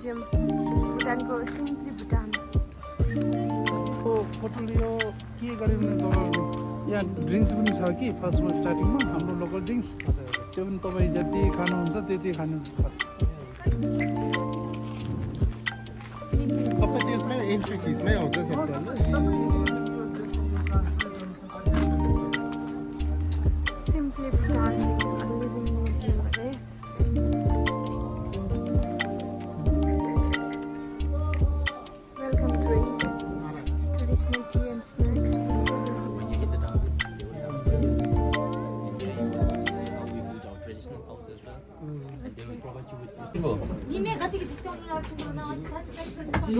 Museum. Bhutan ko simply Bhutan. Portfolio के गर्यो भने तपाईँ यहाँ ड्रिङ्क्स पनि छ कि फर्स्टमा स्टार्टिङमा हाम्रो लोकल ड्रिङ्क्स त्यो पनि तपाईँ जति खानुहुन्छ त्यति खानु सक्छ सबै त्यसमै एन्ट्री फिजमै आउँछ सबै Simply Bhutan, a living museum. Welcome drink, traditional tea and snack. When you hit the down, and there you will see how we build our traditional house as well. And they will provide you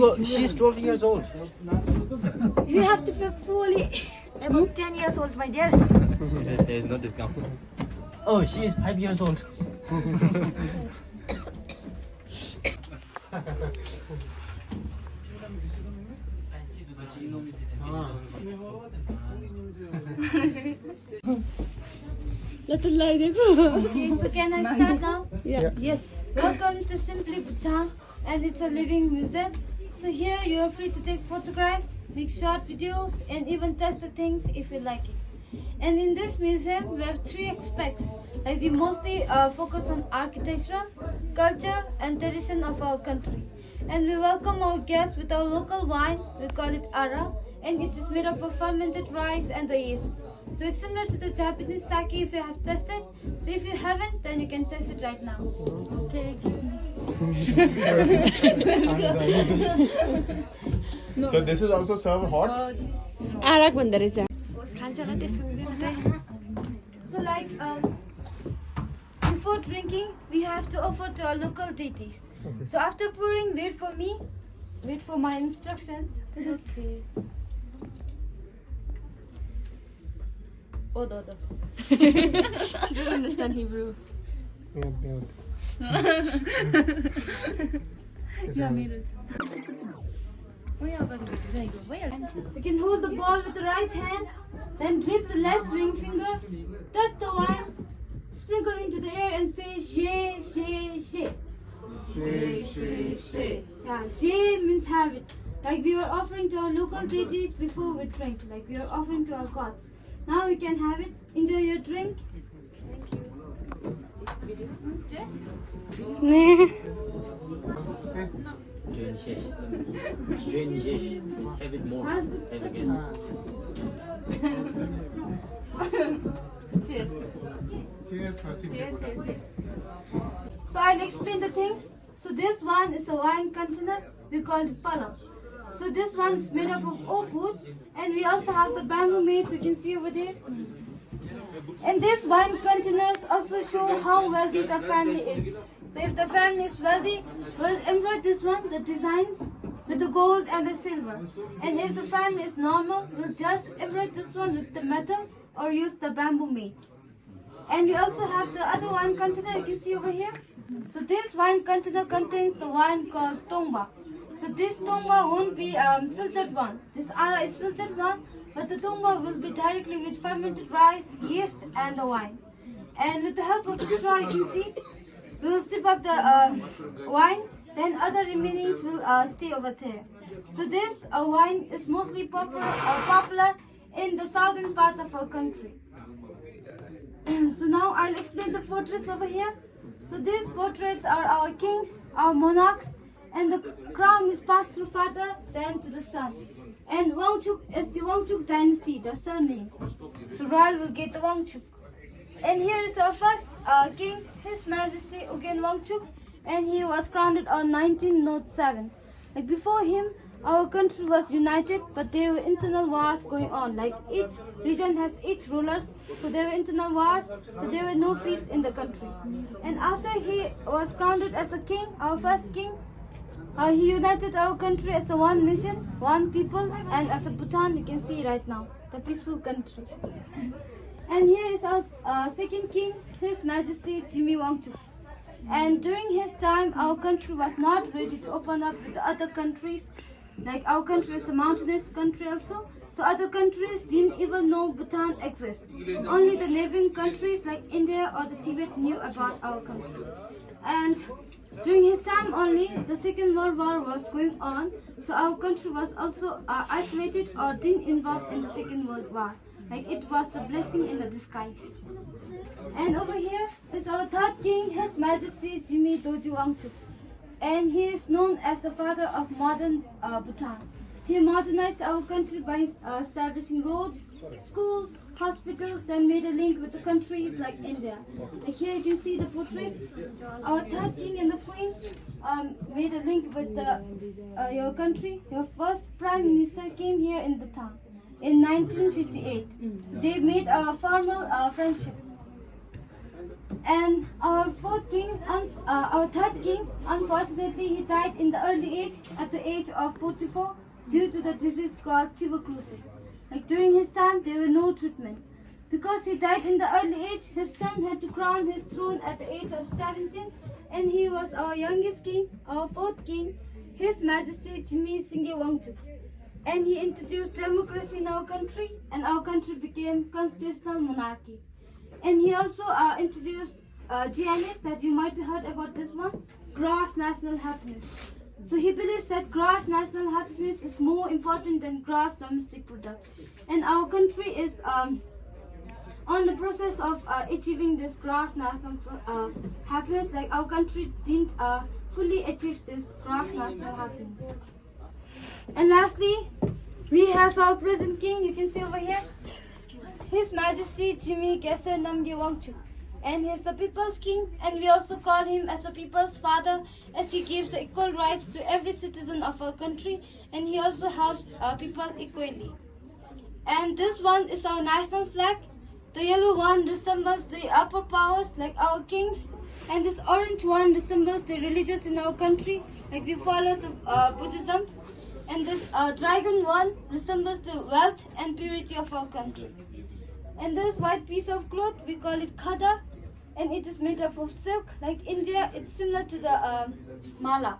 with She's 12 years old. You have to be fully about 10 years old, my dear. He says there is no discount. Oh, she is 5 years old. Okay, so can I start now? Yeah. Yes. Welcome to Simply Bhutan, and it's a living museum. So here you are free to take photographs, make short videos, and even test the things if you like it. And in this museum, we have three aspects. Like we mostly focus on architecture, culture, and tradition of our country. And we welcome our guests with our local wine. We call it ara, and it is made up of fermented rice and the yeast. So it's similar to the Japanese sake if you have tasted. So if you haven't, then you can taste it right now. Okay. So this is also served hot? आराक भन्दो रहेछ So like before drinking, we have to offer to our local deities. So after pouring, wait for me. Wait for my instructions. Okay. Odo. She doesn't understand Hebrew. You can hold the ball with the right hand, then dip the left ring finger, touch the wine, sprinkle into the air and say she, she, she. Yeah, she means have it. Like we were offering to our local deities before we drink. Like we are offering to our gods. Now we can have it. Enjoy your drink. Let's have it more. Have again. So I'll explain the things. So this one is a wine container. We call it palam. So this one is made up of oak wood, and we also have the bamboo maize you can see over there. And these wine containers also show how wealthy the family is. So if the family is wealthy, we'll embroider this one, the designs, with the gold and the silver. And if the family is normal, we'll just embroider this one with the metal or use the bamboo maize. And we also have the other wine container you can see over here. So this wine container contains the wine called tongba. So this tongba won't be filtered one. This ara is filtered one, but the tongba will be directly with fermented rice, yeast, and the wine. And with the help of the straw, you can see, we will sip up the wine. Then other remainings will stay over there. So this wine is mostly popular in the southern part of our country. So now I'll explain the portraits over here. So these portraits are our kings, our monarchs, and the crown is passed through father, then to the son. And Wangchuk is the Wangchuk dynasty, the surname. So royal will get the Wangchuk. And here is our first king, His Majesty Ugen Wangchuk, and he was crowned on 1907. Like before him, our country was united, but there were internal wars going on. Like each region has its rulers, so there were internal wars, so there were no peace in the country. And after he was crowned as a king, our first king, he united our country as a one nation, one people, and as a Bhutan, you can see right now, the peaceful country. And here is our second king, His Majesty Jimmy Wangchuk. And during his time, our country was not ready to open up with the other countries. Like our country is a mountainous country also. So other countries didn't even know Bhutan exists. Only the neighboring countries like India or the Tibet knew about our country. And During his time only, the Second World War was going on, so our country was also isolated or didn't involve in the Second World War. Like it was the blessing in the disguise. And over here is our third king, His Majesty Jimmy Doji Wangchuk. And he is known as the father of modern Bhutan. He modernized our country by establishing roads, schools, hospitals, then made a link with the countries like India. Like here you can see the portrait. Our third king and the queen made a link with your country. Your first prime minister came here in Bhutan in 1958. They made a formal friendship. And our third king, unfortunately, he died in the early age, at the age of 44, due to the disease called tuberculosis. Like during his time, there were no treatment. Because he died in the early age, his son had to crown his throne at the age of 17, and he was our youngest king, our fourth king, His Majesty Jimmy Singye Wangchuk. And he introduced democracy in our country, and our country became constitutional monarchy. And he also introduced GNS, that you might have heard about this one, gross national happiness. So he believes that gross national happiness is more important than gross domestic product. And our country is on the process of achieving this gross national happiness. Like our country didn't fully achieve this gross national happiness. And lastly, we have our present king, you can see over here. His Majesty Jimmy Gesar Namgye Wangchuk. And he is the people's king, and we also call him as the people's father, as he gives the equal rights to every citizen of our country, and he also helps people equally. And this one is our national flag. The yellow one resembles the upper powers like our kings, and this orange one resembles the religious in our country, like we follow Buddhism. And this dragon one resembles the wealth and purity of our country. And this white piece of cloth, we call it khada, and it is made up of silk. Like India, it's similar to the mala.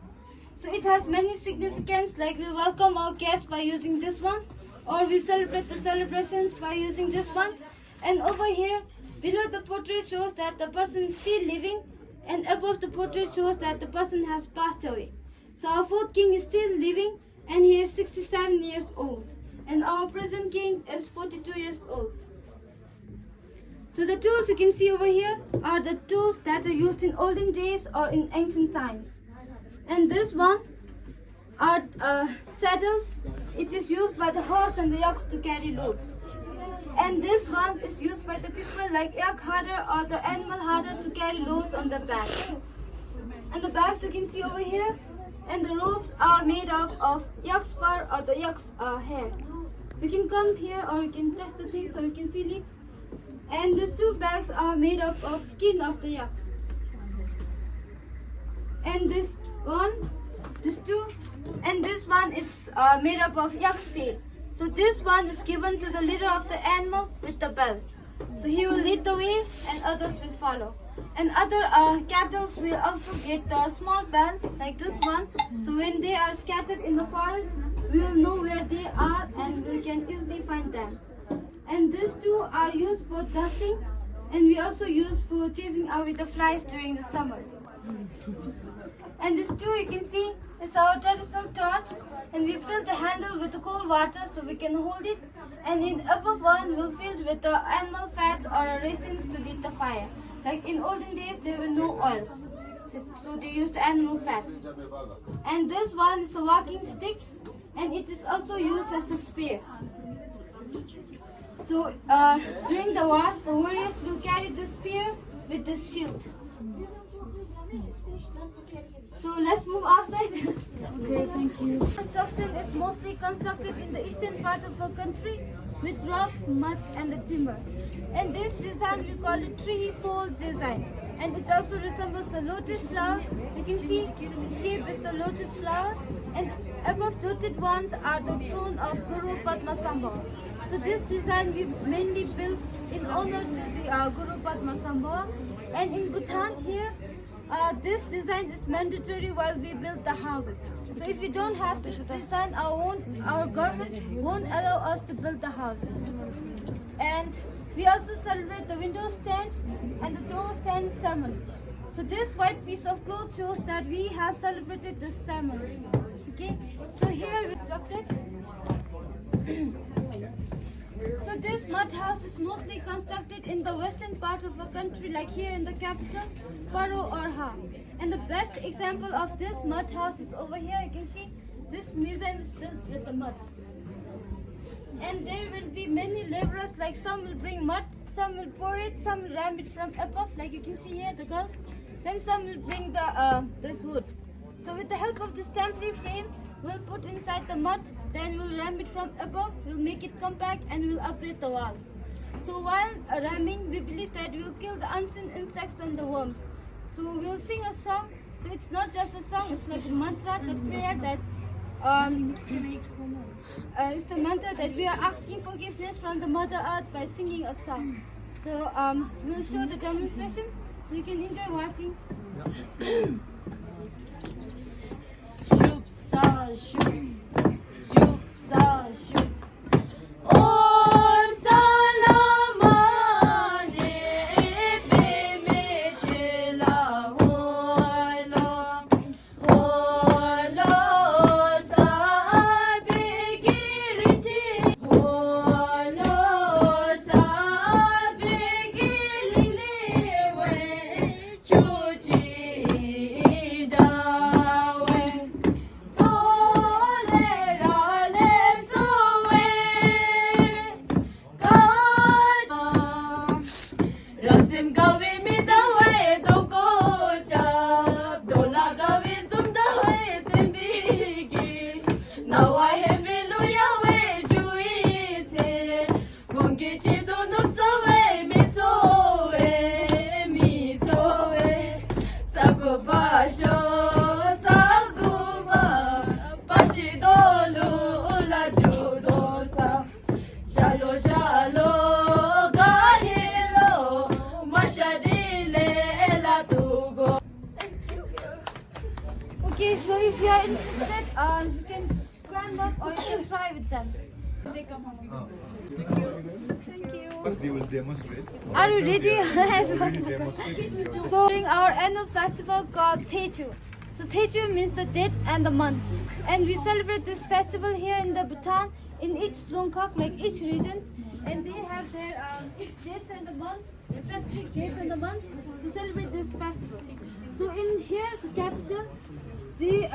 So it has many significance, like we welcome our guests by using this one, or we celebrate the celebrations by using this one. And over here, below the portrait shows that the person is still living, and above the portrait shows that the person has passed away. So our fourth king is still living, and he is 67 years old. And our present king is 42 years old. So the tools you can see over here are the tools that are used in olden days or in ancient times. And this one are saddles. It is used by the horse and the ox to carry loads. And this one is used by the people like yak herder or the animal herder to carry loads on their back. And the bags you can see over here. And the ropes are made up of yak's fur or the yak's hair. You can come here, or you can touch the things, or you can feel it. And these two bags are made up of skin of the yaks. And this one, this two, and this one is made up of yak's tail. So this one is given to the leader of the animal with the bell. So he will lead the way, and others will follow. And other cattle will also get the small bell like this one. So when they are scattered in the forest, we will know where they are, and we can easily find them. And these two are used for dusting, and we also use for chasing away the flies during the summer. And this two you can see is our traditional torch, and we fill the handle with the cold water so we can hold it. And in above one we'll fill with the animal fats or raisins to lit the fire. Like in olden days there were no oils, so they used animal fats. And this one is a walking stick, and it is also used as a spear. So during the wars, the warriors will carry the spear with the shield. So let's move outside. Okay, thank you. Construction is mostly constructed in the eastern part of our country with rock, mud and the timber. And this design we call it three-fold design. And it also resembles the lotus flower. You can see the shape is the lotus flower. And above dotted ones are the throne of Guru Padmasambhava. So this design we mainly built in honor to the Guru Padmasambhava. And in Bhutan here, this design is mandatory while we build the houses. So if we don't have this design, our government won't allow us to build the houses. And we also celebrate the window stand and the door stand ceremony. So this white piece of cloth shows that we have celebrated this ceremony. Okay, so here we constructed. So this mud house is mostly constructed in the western part of the country, like here in the capital, Paro or Ha. And the best example of this mud house is over here. You can see this museum is built with the mud. And there will be many laborers, like some will bring mud, some will pour it, some will ram it from above, like you can see here, the girls. Then some will bring this wood. So with the help of this temporary frame, we'll put inside the mud, then we'll ram it from above, we'll make it compact and we'll upright the walls. So while ramming, we believe that we'll kill the unseen insects and the worms. So we'll sing a song. So it's not just a song, it's like a mantra, the prayer that it's the mantra that we are asking forgiveness from the Mother Earth by singing a song. So we'll show the demonstration so you can enjoy watching. Shoop sa shoop, shoop sa shoop. Om salamane be me chela holo holo sa be girti holo sa be girile we chuchi dawe sole rale sowe Rasim gawe mi dawe doko chap dola gawe sum dawe tindigi nawa he milu yawe juite gongi chido nupsawe mitsowe sakubasho sakuba pashidolu la judosa shalo shalo kahilo mashadile la tugo. Okay, so if you are interested, you can climb up or you can try with them. First they will demonstrate. Are you ready? Demonstrate. So during our annual festival called Techu. So Techu means the date and the month. And we celebrate this festival here in the Bhutan, in each Zongkak, like each regions. And they have their each dates and the months, the specific dates and the months to celebrate this festival. So in here, the capital, we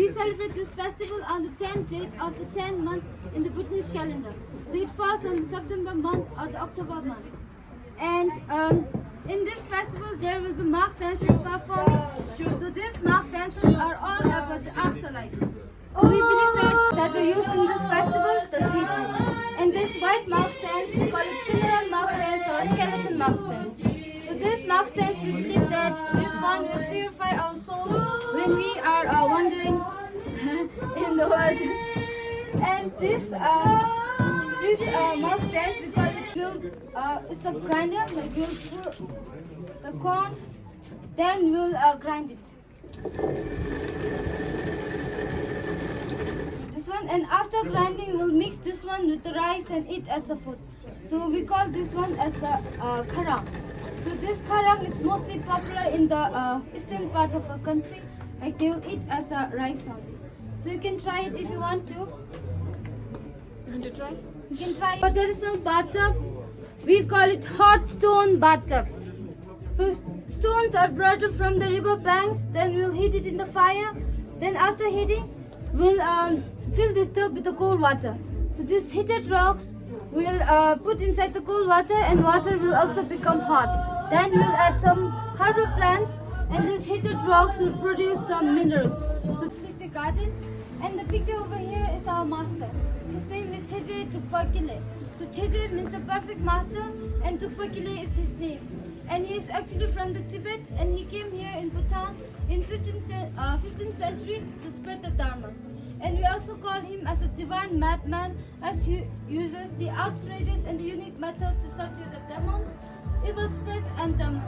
celebrate this festival on the 10th date of the 10th month in the Bhutanese calendar. So it falls on the September month or the October month. And in this festival, there will be marks dancers performing. So these marks dancers are all about the afterlife. So we believe that are used in this festival, the Techu. And this white marks dance, we call it funeral marks dance or skeleton marks dance. So this marks dance, we believe that this one will purify our souls when we are wandering in the world. And this marks dance, we call it it's a grinder. Like we'll pour the corn, then we'll grind it. This one, and after grinding, we'll mix this one with the rice and eat as a food. So we call this one as a karang. So this karang is mostly popular in the eastern part of our country. Like they will eat as a rice only. So you can try it if you want to. You want to try? You can try our traditional bathtub. We call it hot stone bathtub. So stones are brought up from the river banks. Then we'll heat it in the fire. Then after heating, we'll fill this tub with the cold water. So these heated rocks we'll put inside the cold water, and water will also become hot. Then we'll add some herbal plants, and these heated rocks will produce some minerals. So this is the garden, and the picture over here is our master. His name is Cheje Tukpakile. So Cheje means the perfect master, and Tukpakile is his name. And he is actually from the Tibet, and he came here in Bhutan in 15th century to spread the dharmas. And we also call him as a divine madman, as he uses the outstrategies and the unique methods to subdue the demons, evil spirits and demons.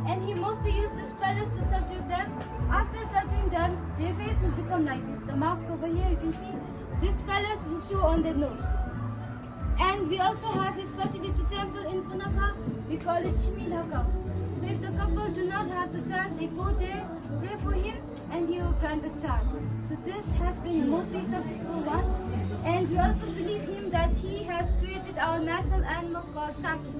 And he mostly used these fellows to subdue them. After subduing them, their face will become like this. The marks over here, you can see, these fellows will show on their nose. And we also have his fertility temple in Punakha. We call it Chimilhaka. So if the couple do not have the child, they go there, pray for him, and he will grant the child. So this has been the mostly successful one. And we also believe him that he has created our national animal called Taki,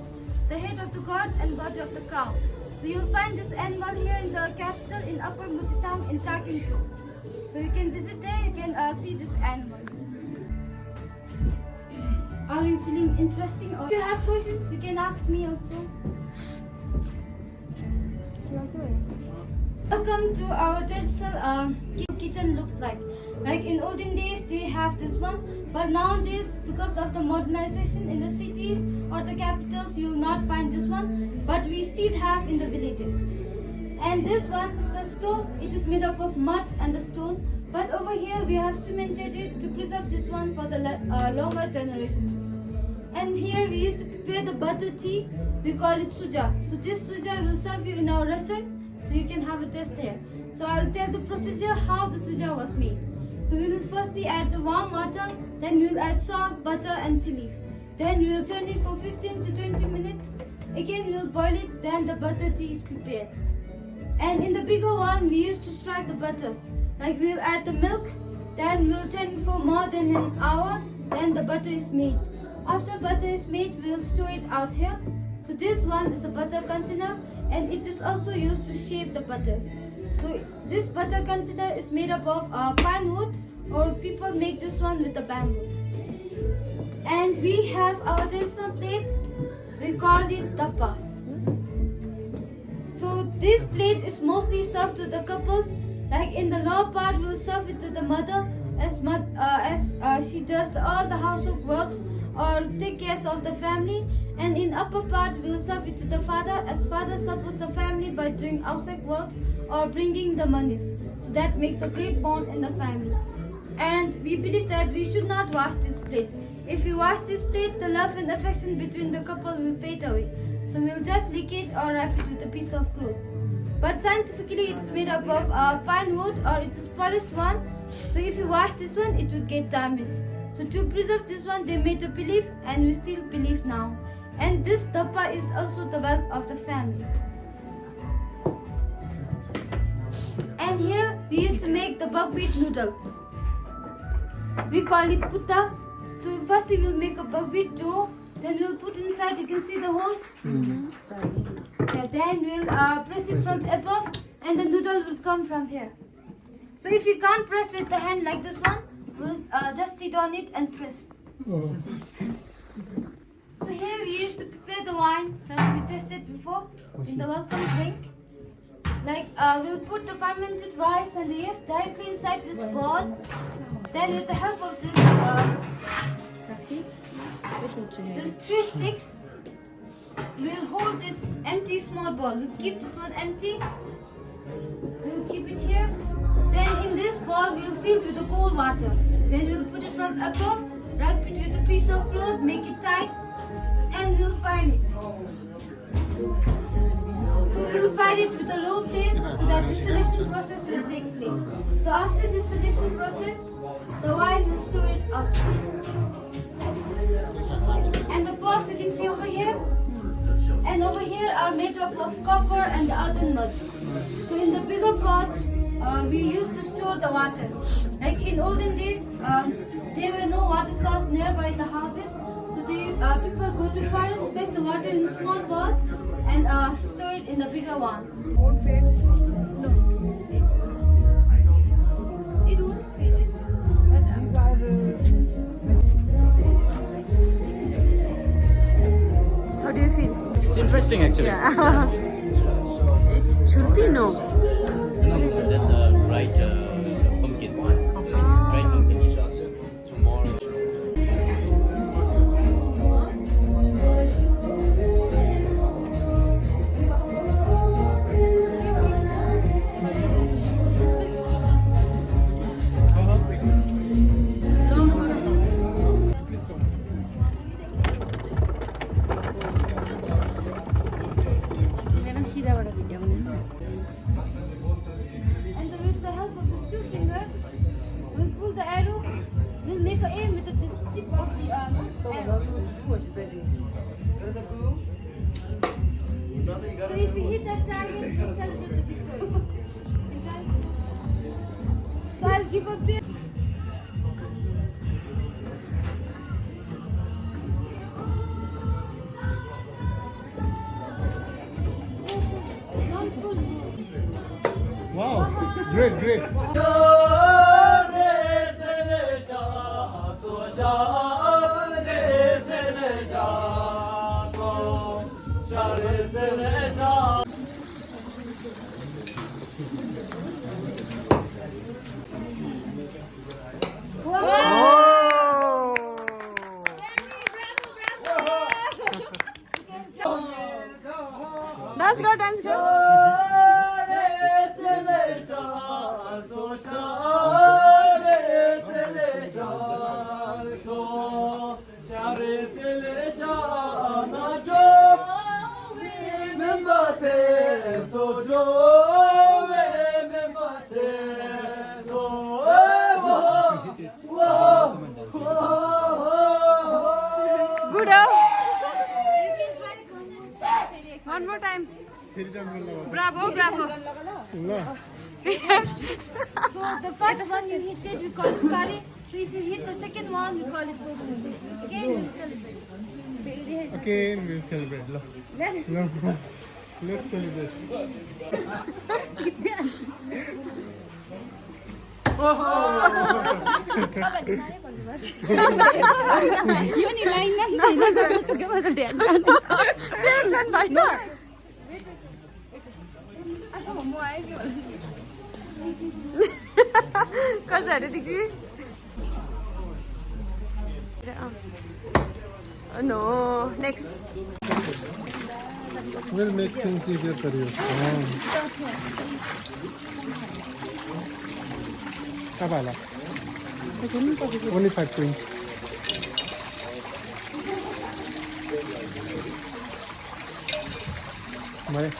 the head of the god and body of the cow. So you'll find this animal here in the capital in Upper Mutitang in Taki. So you can visit there, you can see this animal. Are you feeling interesting? Or if you have questions, you can ask me also. Welcome to our traditional kitchen looks like. Like in olden days, they have this one, but nowadays, because of the modernization in the cities or the capitals, you will not find this one, but we still have in the villages. And this one is the stove. It is made up of mud and the stone, but over here we have cemented it to preserve this one for the longer generations. And here we used to prepare the butter tea. We call it suja. So this suja will serve you in our restaurant, so you can have a taste there. So I'll tell the procedure how the suja was made. So we will firstly add the warm water, then we will add salt, butter and tea leaf. Then we will turn it for 15 to 20 minutes. Again we will boil it, then the butter tea is prepared. And in the bigger one, we used to strike the butters. Like we will add the milk, then we will turn it for more than an hour, then the butter is made. After butter is made, we will store it out here. So this one is a butter container, and it is also used to shape the butters. So this butter container is made up of pine wood, or people make this one with the bamboos. And we have our traditional plate. We call it tappa. So this plate is mostly served to the couples. Like in the lower part, we'll serve it to the mother as she does all the household works or take care of the family. And in upper part, we'll serve it to the father as father supports the family by doing outside works or bringing the monies. So that makes a great bond in the family. And we believe that we should not wash this plate. If we wash this plate, the love and affection between the couple will fade away. So we'll just lick it or wrap it with a piece of cloth. But scientifically, it is made up of pine wood, or it is polished one. So if you wash this one, it will get damaged. So to preserve this one, they made a belief, and we still believe now. And this tappa is also the wealth of the family. And here we used to make the buckwheat noodle. We call it putta. So firstly we'll make a buckwheat dough. Then we'll put inside. You can see the holes. Yeah, then we'll press it from above, and the noodle will come from here. So if you can't press with the hand like this one, we'll just sit on it and press. So here we used to prepare the wine that we tested before in the welcome drink. Like we'll put the fermented rice and the yeast directly inside this ball. Then with the help of these 3 sticks, we'll hold this empty small ball. We'll keep this one empty. We'll keep it here. Then in this ball, we'll fill it with the cold water. Then we'll put it from above, wrap it with a piece of cloth, make it tight, and we'll fire it. So we'll fire it with a low flame so that distillation process will take place. So after distillation process, the wine will store it outside. And the pots you can see over here, and over here are made up of copper and the earthen muds. So in the bigger pots, we used to store the waters. Like in olden days, there were no water source nearby the houses. So people go to forest, fetch the water in small balls, and store it in the bigger ones. It won't fade. How do you feel? It's interesting actually. Yeah. It's chirpy, no? No, so that's a fried pumpkin. Fried pumpkin. Just tomorrow. मैंने सीधा बड़ा video बनाया that time we celebrate the victory. So I'll give a beer. Don't pull. Wow, great, great. Dance go, dance go. Good. You can try it one more time. One more time. Bravo, bravo. So the first one you hit it, we call it kare. So if you hit the second one, we call it toku. Again, we celebrate. Okay, we'll celebrate. No, let's celebrate. यो नि line tension भएन म आयो कसरी दिदी नो next We'll make things easier for you. Kabala. Only 5 coins. Bye.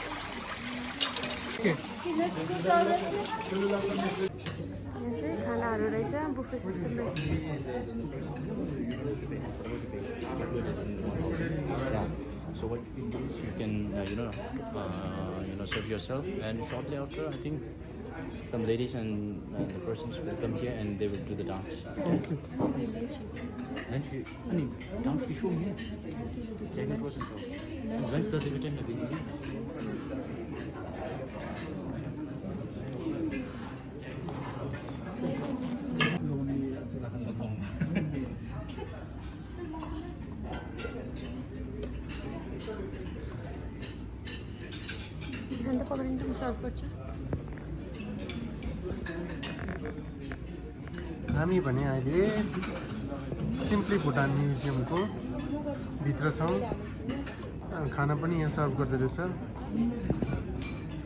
Okay. यहाँ चाहिँ खानाहरू रहेछ बुफे सिस्टम रहेछ So what you can do is you can serve yourself, and shortly after, I think some ladies and the persons will come here and they will do the dance. Okay. Then dance before here. Take it for yourself. And when certificate will be easy. अन्त पकाएर पनि serve गर्छ हामी भने अहिले simply Bhutan म्युजियमको भित्र छौँ खाना पनि यहाँ सर्भ गर्दै रहेछ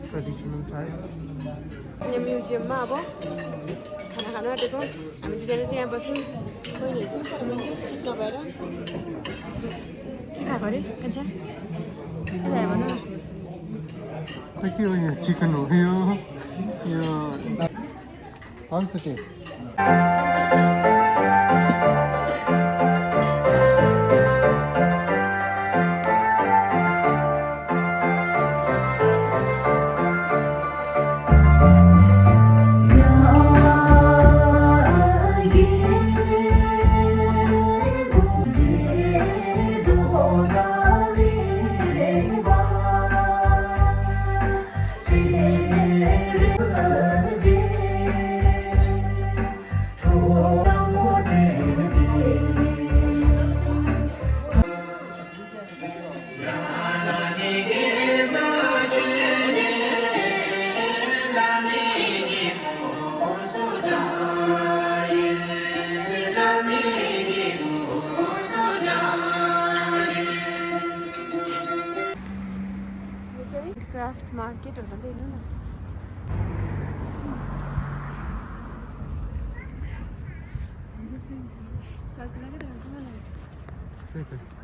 ट्रेडिसनल टाइप यहाँ म्युजियममा अब खाना खान आँटेको हामी दुईजना चाहिँ यहाँ बस्यौँ बहिनीहरू चाहिँ पर बस्यौँ सिट नभएर के खाएको अरे कान्छा के खायो भन के हो यो चिकन हो यो हाउस द टेस्ट क्राफ्ट मार्केटहरू भन्दै हेर्नु न त्यही त